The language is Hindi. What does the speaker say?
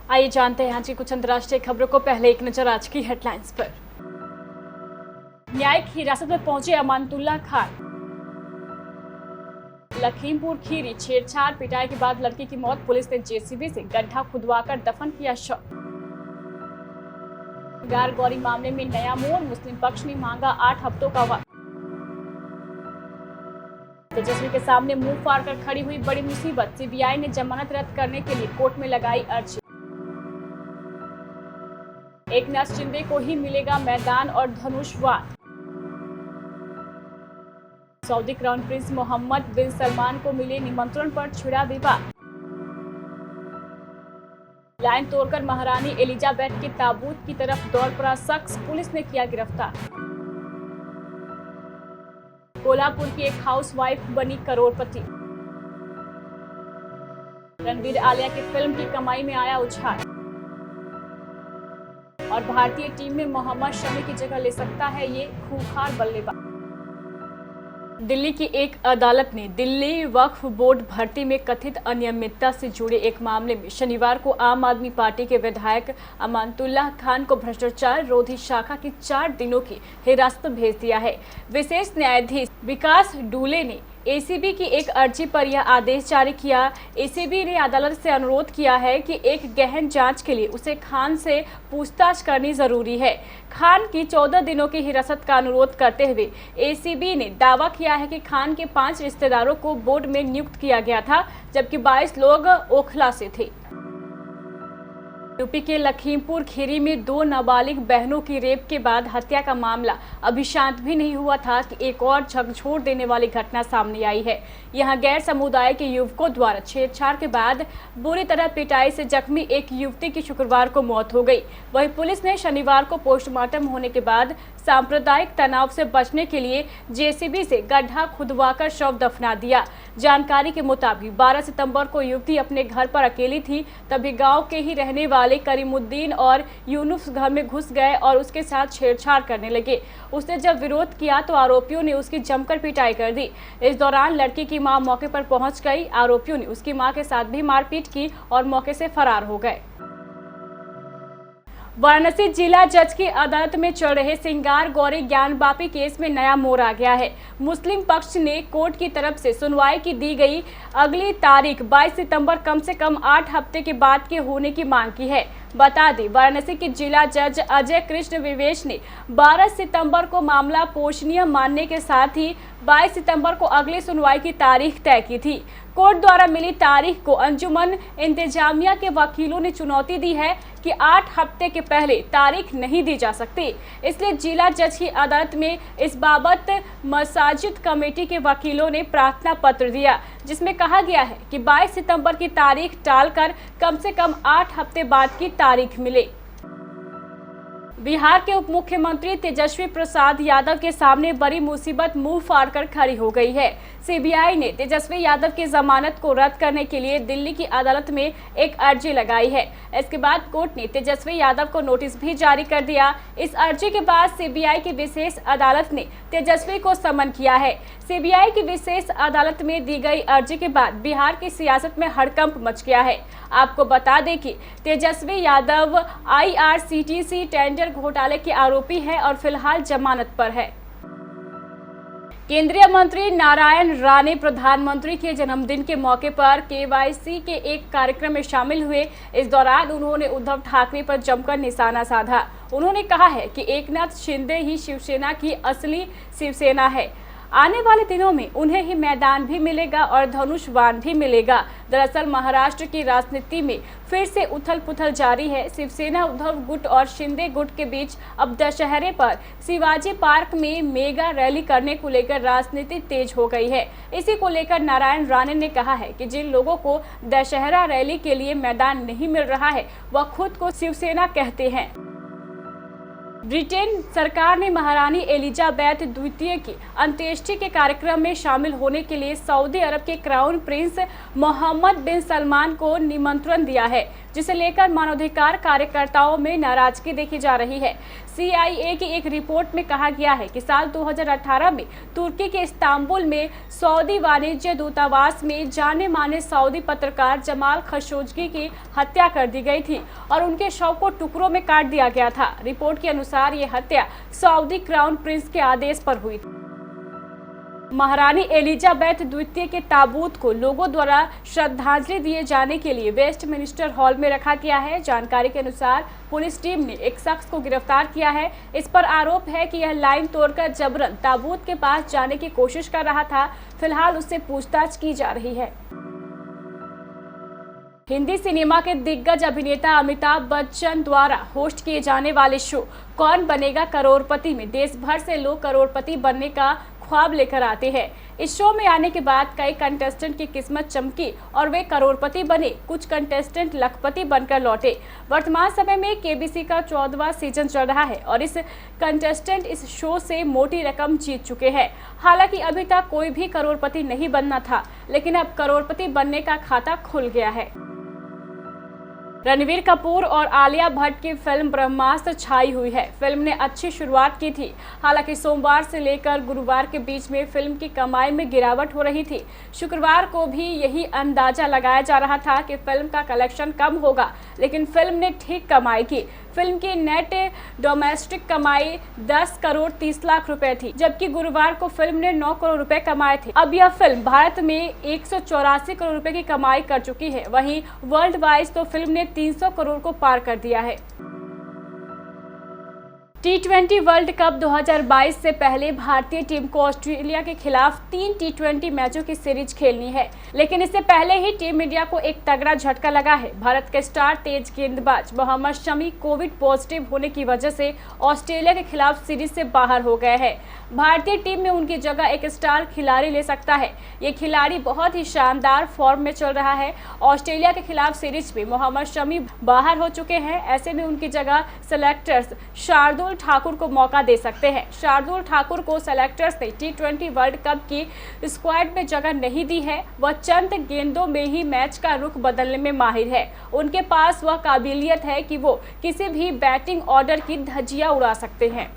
आइए जानते हैं आज की कुछ अंतर्राष्ट्रीय खबरों को। पहले एक नजर आज की हेडलाइंस पर। न्यायिक हिरासत में पहुंचे अमानतुल्लाह खान। लखीमपुर खीरी छेड़छाड़ पिटाई के बाद लड़की की मौत, पुलिस ने जेसीबी से गड्ढा खुदवाकर दफन किया शव। गार गौरी मामले में नया मोड़, मुस्लिम पक्ष ने मांगा 8 हफ्तों का वक्त। तेजस्वी के सामने मुंह फाड़कर खड़ी हुई बड़ी मुसीबत, सीबीआई ने जमानत रद्द करने के लिए कोर्ट में लगाई अर्जी। एकनाथ शिंदे को ही मिलेगा मैदान और धनुष वाण। सऊदी क्राउन प्रिंस मोहम्मद बिन सलमान को मिले निमंत्रण पर छिड़ा विवाद। लाइन तोड़कर महारानी एलिजाबेथ के ताबूत की तरफ दौड़ पड़ा शख्स, पुलिस ने किया गिरफ्तार। कोल्हापुर की एक हाउसवाइफ बनी करोड़पति। रणबीर आलिया की फिल्म की कमाई में आया उछाल। और भारतीय टीम में मोहम्मद शमी की जगह ले सकता है ये खूंखार बल्लेबाज। दिल्ली की एक अदालत ने दिल्ली वक्फ बोर्ड भर्ती में कथित अनियमितता से जुड़े एक मामले में शनिवार को आम आदमी पार्टी के विधायक अमानतुल्लाह खान को भ्रष्टाचार रोधी शाखा की 4 दिनों की हिरासत में भेज दिया है। विशेष न्यायाधीश विकास डूले ने एसीबी की एक अर्जी पर यह आदेश जारी किया। एसीबी ने अदालत से अनुरोध किया है कि एक गहन जांच के लिए उसे खान से पूछताछ करनी जरूरी है। खान की 14 दिनों की हिरासत का अनुरोध करते हुए एसीबी ने दावा किया है कि खान के 5 रिश्तेदारों को बोर्ड में नियुक्त किया गया था, जबकि 22 लोग ओखला से थे। यूपी के लखीमपुर खीरी में 2 नाबालिग बहनों की रेप के बाद हत्या का मामला अभी शांत भी नहीं हुआ था कि एक और झकझोर देने वाली घटना सामने आई है। यहां गैर समुदाय के युवकों द्वारा छेड़छाड़ के बाद बुरी तरह पिटाई से जख्मी एक युवती की शुक्रवार को मौत हो गई। वहीं पुलिस ने शनिवार को पोस्टमार्टम होने के बाद सांप्रदायिक तनाव से बचने के लिए जेसीबी से गड्ढा खुदवाकर शव दफना दिया। जानकारी के मुताबिक 12 सितंबर को युवती अपने घर पर अकेली थी, तभी गांव के ही रहने वाले करीमुद्दीन और यूनुस घर में घुस गए और उसके साथ छेड़छाड़ करने लगे। उसने जब विरोध किया तो आरोपियों ने उसकी जमकर पिटाई कर दी। इस दौरान लड़की की मां मौके पर पहुंच गई। आरोपियों ने उसकी मां के साथ भी मारपीट की और मौके से फरार हो गए। वाराणसी जिला जज की अदालत में चल रहे सिंगार गौरी ज्ञानवापी केस में नया मोड़ आ गया है। मुस्लिम पक्ष ने कोर्ट की तरफ से सुनवाई की दी गई अगली तारीख 22 सितंबर कम से कम 8 हफ्ते के बाद के होने की मांग की है। बता दें, वाराणसी के जिला जज अजय कृष्ण विवेश ने 12 सितंबर को मामला पोषणीय मानने के साथ ही 22 सितंबर को अगली सुनवाई की तारीख तय की थी। कोर्ट द्वारा मिली तारीख को अंजुमन इंतजामिया के वकीलों ने चुनौती दी है कि 8 हफ्ते के पहले तारीख नहीं दी जा सकती। इसलिए जिला जज की अदालत में इस बाबत मसाजिद कमेटी के वकीलों ने प्रार्थना पत्र दिया, जिसमें कहा गया है कि 22 सितंबर की तारीख टालकर कम से कम 8 हफ्ते बाद की तारीख मिले। बिहार के उप मुख्यमंत्री तेजस्वी प्रसाद यादव के सामने बड़ी मुसीबत मुंह फाड़कर खड़ी हो गई है। सीबीआई ने तेजस्वी यादव की जमानत को रद्द करने के लिए दिल्ली की अदालत में एक अर्जी लगाई है। इसके बाद कोर्ट ने तेजस्वी यादव को नोटिस भी जारी कर दिया। इस अर्जी के बाद सीबीआई की विशेष अदालत ने तेजस्वी को समन किया है। सीबीआई की विशेष अदालत में दी गई अर्जी के बाद बिहार की सियासत में हड़कंप मच गया है। आपको बता दें कि तेजस्वी यादव IRCTC टेंडर घोटाले के आरोपी है और फिलहाल जमानत पर है। केंद्रीय मंत्री नारायण राणे प्रधानमंत्री के जन्मदिन के मौके पर KYC के एक कार्यक्रम में शामिल हुए। इस दौरान उन्होंने उद्धव ठाकरे पर जमकर निशाना साधा। उन्होंने कहा है कि एकनाथ शिंदे ही शिवसेना की असली शिवसेना है। आने वाले दिनों में उन्हें ही मैदान भी मिलेगा और धनुष वाण भी मिलेगा। दरअसल महाराष्ट्र की राजनीति में फिर से उथल पुथल जारी है। शिवसेना उद्धव गुट और शिंदे गुट के बीच अब दशहरे पर शिवाजी पार्क में मेगा रैली करने को लेकर राजनीति तेज हो गई है। इसी को लेकर नारायण राणे ने कहा है कि जिन लोगों को दशहरा रैली के लिए मैदान नहीं मिल रहा है, वह खुद को शिवसेना कहते हैं। ब्रिटेन सरकार ने महारानी एलिजाबेथ द्वितीय की अंत्येष्टि के कार्यक्रम में शामिल होने के लिए सऊदी अरब के क्राउन प्रिंस मोहम्मद बिन सलमान को निमंत्रण दिया है, जिसे लेकर मानवाधिकार कार्यकर्ताओं में नाराजगी देखी जा रही है। CIA की एक रिपोर्ट में कहा गया है कि साल 2018 में तुर्की के इस्तांबुल में सऊदी वाणिज्य दूतावास में जाने माने सऊदी पत्रकार जमाल खशोगी की हत्या कर दी गई थी और उनके शव को टुकड़ों में काट दिया गया था। रिपोर्ट के अनुसार ये हत्या सऊदी क्राउन प्रिंस के आदेश पर हुई। महारानी एलिजाबेथ द्वितीय के ताबूत को लोगों द्वारा श्रद्धांजलि दिए जाने के लिए वेस्टमिनिस्टर हॉल में रखा गया है। जानकारी के अनुसार पुलिस टीम ने एक शख्स को गिरफ्तार किया है। इस पर आरोप है कि यह लाइन तोड़कर जबरन ताबूत के पास जाने की कोशिश कर रहा था। फिलहाल उससे पूछताछ की जा रही है। हिंदी सिनेमा के दिग्गज अभिनेता अमिताभ बच्चन द्वारा होस्ट किए जाने वाले शो कौन बनेगा करोड़पति में देश भर से लोग करोड़पति बनने का ख्वाब लेकर आते हैं। इस शो में आने के बाद कई कंटेस्टेंट की किस्मत चमकी और वे करोड़पति बने। कुछ कंटेस्टेंट लखपति बनकर लौटे। वर्तमान समय में केबीसी का 14वां सीजन चल रहा है और इस कंटेस्टेंट इस शो से मोटी रकम जीत चुके हैं। हालांकि अभी तक कोई भी करोड़पति नहीं बनना था, लेकिन अब करोड़पति बनने का खाता खुल गया है। रणबीर कपूर और आलिया भट्ट की फिल्म ब्रह्मास्त्र छाई हुई है। फिल्म ने अच्छी शुरुआत की थी। हालांकि सोमवार से लेकर गुरुवार के बीच में फिल्म की कमाई में गिरावट हो रही थी। शुक्रवार को भी यही अंदाजा लगाया जा रहा था कि फिल्म का कलेक्शन कम होगा, लेकिन फिल्म ने ठीक कमाई की। फिल्म की नेट डोमेस्टिक कमाई 10 करोड़ 30 लाख रुपए थी, जबकि गुरुवार को फिल्म ने 9 करोड़ रुपए कमाए थे। अब यह फिल्म भारत में 184 करोड़ रुपए की कमाई कर चुकी है। वहीं वर्ल्ड वाइज तो फिल्म ने 300 करोड़ को पार कर दिया है। T20 वर्ल्ड कप 2022 से पहले भारतीय टीम को ऑस्ट्रेलिया के खिलाफ 3 T20 मैचों की सीरीज खेलनी है, लेकिन इससे पहले ही टीम इंडिया को एक तगड़ा झटका लगा है। भारत के स्टार तेज गेंदबाज मोहम्मद शमी कोविड पॉजिटिव होने की वजह से ऑस्ट्रेलिया के खिलाफ सीरीज से बाहर हो गए हैं। भारतीय टीम में उनकी जगह एक स्टार खिलाड़ी ले सकता है। ये खिलाड़ी बहुत ही शानदार फॉर्म में चल रहा है। ऑस्ट्रेलिया के खिलाफ सीरीज में मोहम्मद शमी बाहर हो चुके हैं। ऐसे में उनकी जगह सेलेक्टर्स शार्दुल ठाकुर को मौका दे सकते हैं। शार्दुल ठाकुर को सेलेक्टर्स ने T20 वर्ल्ड कप की स्क्वाड में जगह नहीं दी है। वह चंद गेंदों में ही मैच का रुख बदलने में माहिर है। उनके पास वह काबिलियत है कि वो किसी भी बैटिंग ऑर्डर की धज्जियां उड़ा सकते हैं।